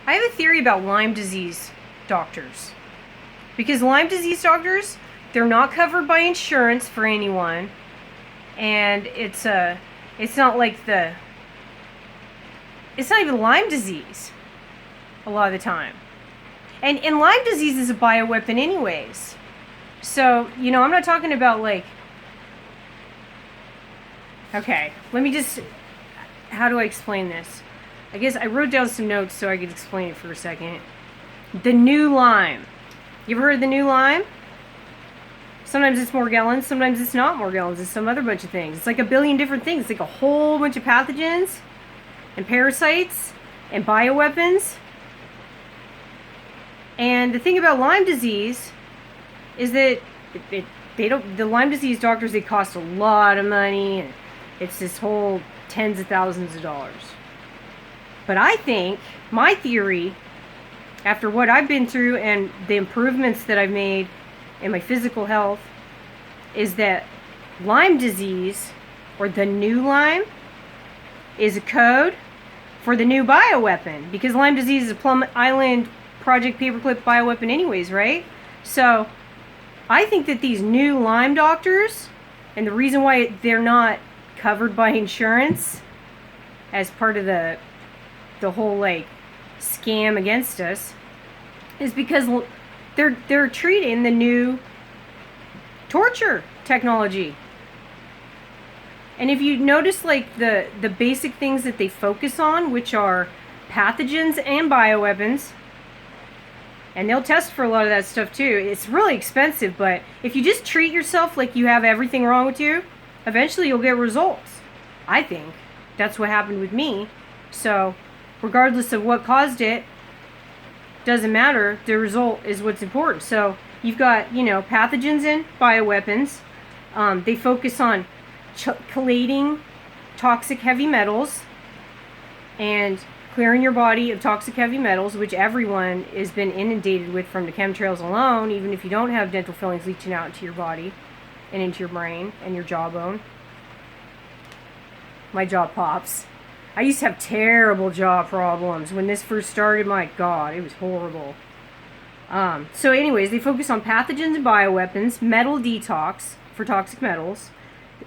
I have a theory about Lyme disease doctors. Because Lyme disease doctors, they're not covered by insurance for anyone. And it's not like it's not even Lyme disease a lot of the time. And Lyme disease is a bioweapon anyways. So, I'm not talking about like, okay, let me just, how do I explain this? I guess I wrote down some notes so I could explain it for a second. The new Lyme. You ever heard of the new Lyme? Sometimes it's Morgellons, sometimes it's not Morgellons, it's some other bunch of things. It's like a billion different things. It's like a whole bunch of pathogens and parasites and bioweapons. And the thing about Lyme disease is that the Lyme disease doctors, they cost a lot of money, and it's this whole tens of thousands of dollars. But I think, my theory, after what I've been through and the improvements that I've made in my physical health, is that Lyme disease, or the new Lyme, is a code for the new bioweapon. Because Lyme disease is a Plum Island Project Paperclip bioweapon anyways, right? So, I think that these new Lyme doctors, and the reason why they're not covered by insurance as part of the whole like scam against us, is because they're treating the new torture technology. And if you notice, like the basic things that they focus on, which are pathogens and bioweapons, and they'll test for a lot of that stuff too. It's really expensive, but if you just treat yourself like you have everything wrong with you, eventually you'll get results. I think that's what happened with me. So regardless of what caused it, doesn't matter. The result is what's important. So you've got, pathogens and bioweapons. They focus on chelating toxic heavy metals and clearing your body of toxic heavy metals, which everyone has been inundated with from the chemtrails alone, even if you don't have dental fillings leaching out into your body and into your brain and your jawbone. My jaw pops. I used to have terrible jaw problems. When this first started, my God, it was horrible. So anyways, they focus on pathogens and bioweapons, metal detox for toxic metals,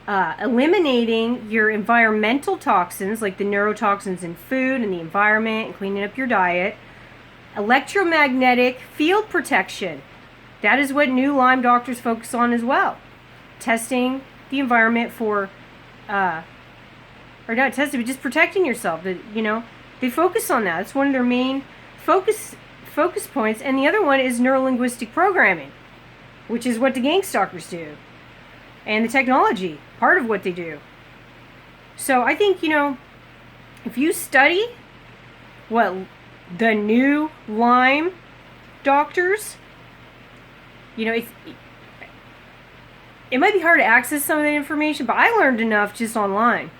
eliminating your environmental toxins, like the neurotoxins in food and the environment, and cleaning up your diet, electromagnetic field protection. That is what new Lyme doctors focus on as well. Testing the environment for, or not testing, but just protecting yourself. They focus on that. It's one of their main focus points. And the other one is neurolinguistic programming, which is what the Gangstalkers do. And the technology, part of what they do. So I think, if you study what the new Lyme doctors, it might be hard to access some of that information, but I learned enough just online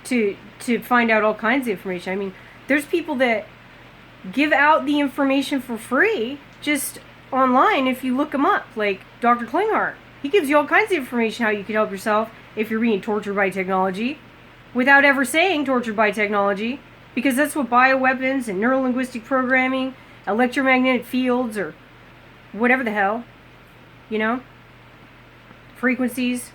to find out all kinds of information. I mean, there's people that give out the information for free just online if you look them up, like Dr. Klinghardt. He gives you all kinds of information how you can help yourself if you're being tortured by technology, without ever saying tortured by technology, because that's what bioweapons and neurolinguistic programming, electromagnetic fields, or whatever the hell, frequencies,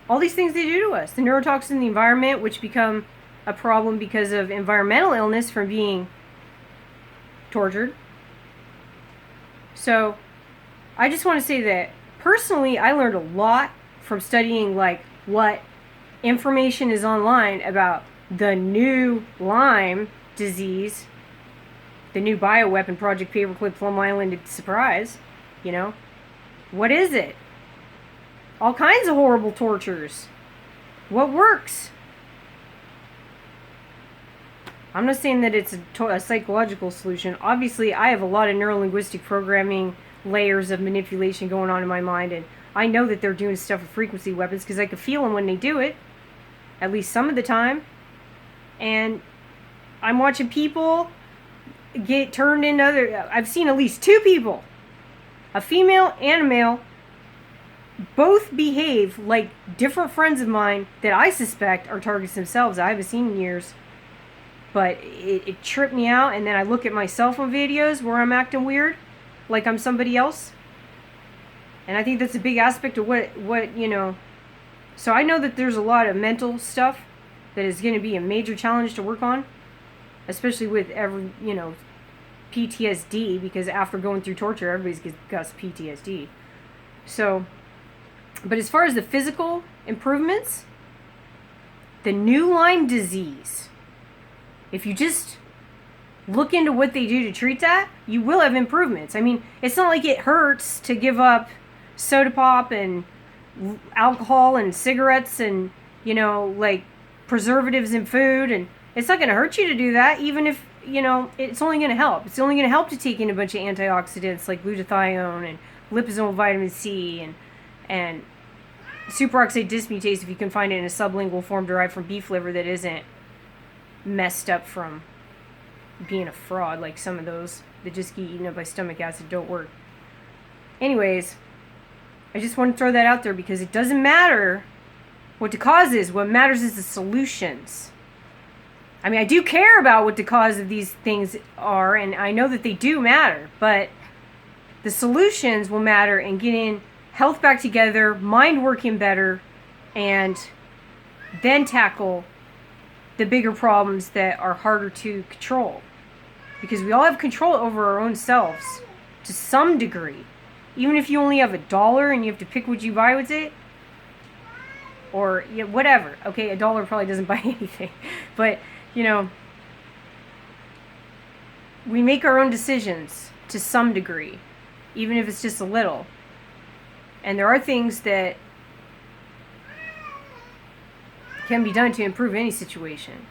all these things they do to us. The neurotoxins in the environment, which become a problem because of environmental illness from being tortured. So I just want to say that personally, I learned a lot from studying like what information is online about the new Lyme disease, the new bioweapon Project Paperclip Plum Island surprise. What is it? All kinds of horrible tortures. What works? I'm not saying that it's a psychological solution. Obviously, I have a lot of neurolinguistic programming layers of manipulation going on in my mind, and I know that they're doing stuff with frequency weapons because I can feel them when they do it, at least some of the time. And I'm watching people get turned into I've seen at least 2 people, a female and a male, both behave like different friends of mine that I suspect are targets themselves I haven't seen in years. But it tripped me out, and then I look at my cell phone videos where I'm acting weird, like I'm somebody else. And I think that's a big aspect of what you know. So I know that there's a lot of mental stuff that is going to be a major challenge to work on, especially with every, you know, PTSD, because after going through torture, everybody's got PTSD. So, but as far as the physical improvements, the new Lyme disease, if you just look into what they do to treat that, you will have improvements. I mean, it's not like it hurts to give up soda pop and alcohol and cigarettes and, you know, like preservatives in food, and it's not going to hurt you to do that, even if, you know, it's only going to help. It's only going to help to take in a bunch of antioxidants like glutathione and liposomal vitamin C and superoxide dismutase, if you can find it in a sublingual form derived from beef liver that isn't messed up from being a fraud, like some of those that just get eaten up by stomach acid don't work. Anyways, I just want to throw that out there because it doesn't matter what the cause is. What matters is the solutions. I mean, I do care about what the cause of these things are, and I know that they do matter, but the solutions will matter in getting health back together, mind working better, and then tackle the bigger problems that are harder to control. Because we all have control over our own selves to some degree. Even if you only have $1 and you have to pick what you buy with it, or you know, whatever. Okay, $1 probably doesn't buy anything, but you know, we make our own decisions to some degree, even if it's just a little. And there are things that can be done to improve any situation.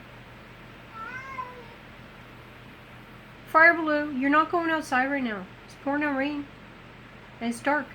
Fire Blue, you're not going outside right now. It's pouring down rain. And it's dark.